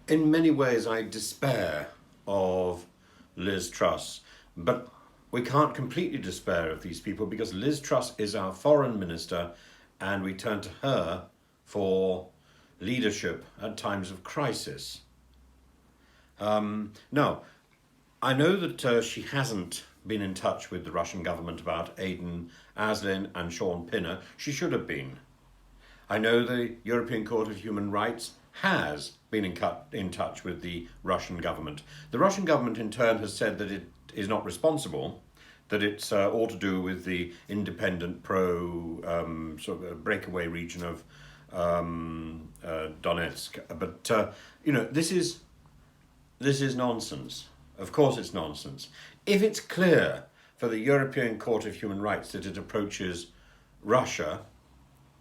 In many ways, I despair of Liz Truss, but we can't completely despair of these people because Liz Truss is our foreign minister and we turn to her for leadership at times of crisis. Now, I know that she hasn't been in touch with the Russian government about Aden Aslin and Sean Pinner. She should have been. I know the European Court of Human Rights has been in touch with the Russian government. The Russian government in turn has said that it is not responsible, that it's all to do with the independent sort of breakaway region of Donetsk. But this is nonsense. Of course it's nonsense. If it's clear for the European Court of Human Rights that it approaches Russia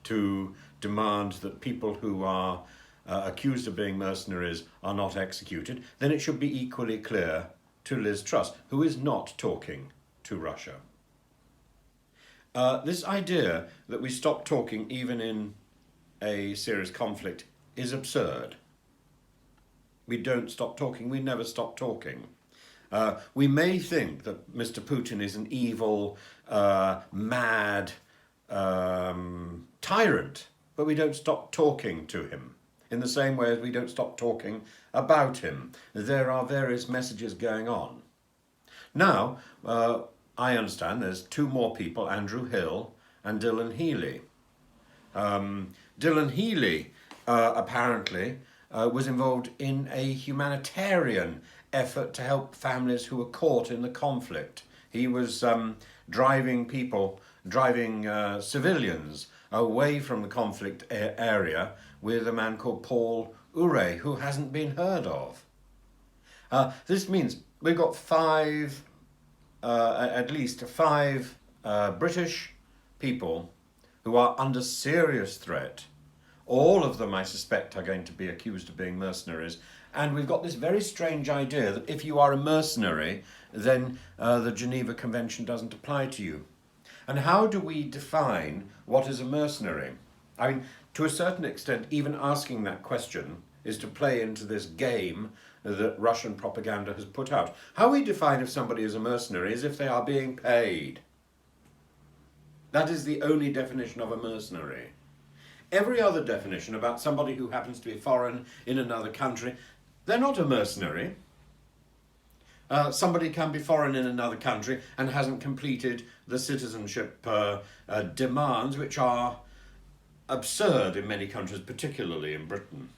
to demand that people who are accused of being mercenaries are not executed, then it should be equally clear to Liz Truss, who is not talking to Russia. This idea that we stop talking even in a serious conflict is absurd. We don't stop talking, we never stop talking. We may think that Mr. Putin is an evil, mad tyrant, but we don't stop talking to him. In the same way as we don't stop talking about him. There are various messages going on. Now, I understand there's two more people, Andrew Hill and Dylan Healy. Dylan Healy apparently was involved in a humanitarian effort to help families who were caught in the conflict. He was driving civilians away from the conflict area with a man called Paul Ure, who hasn't been heard of. This means we've got at least five British people who are under serious threat. All of them, I suspect, are going to be accused of being mercenaries. And we've got this very strange idea that if you are a mercenary, then the Geneva Convention doesn't apply to you. And how do we define what is a mercenary? I mean, to a certain extent, even asking that question is to play into this game that Russian propaganda has put out. How we define if somebody is a mercenary is if they are being paid. That is the only definition of a mercenary. Every other definition about somebody who happens to be foreign in another country, they're not a mercenary. Somebody can be foreign in another country and hasn't completed the citizenship demands, which are absurd in many countries, particularly in Britain.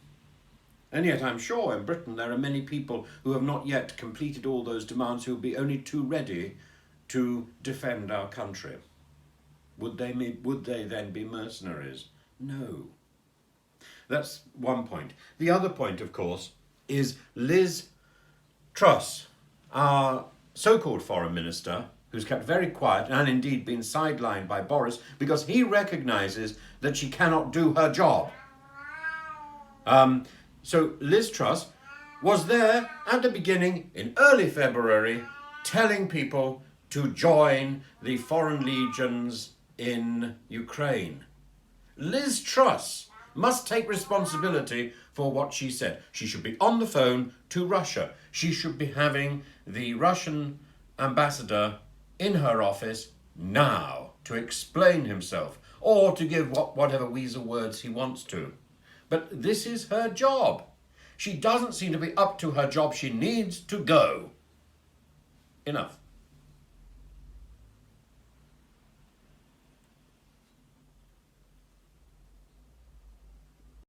And yet I'm sure in Britain there are many people who have not yet completed all those demands who will be only too ready to defend our country. Would they then be mercenaries? No. That's one point. The other point, of course, is Liz Truss, our so-called foreign minister, who's kept very quiet and indeed been sidelined by Boris because he recognises that she cannot do her job. So Liz Truss was there at the beginning in early February telling people to join the foreign legions in Ukraine. Liz Truss must take responsibility for what she said. She should be on the phone to Russia. She should be having the Russian ambassador in her office now to explain himself or to give whatever weasel words he wants to. But this is her job. She doesn't seem to be up to her job. She needs to go. Enough.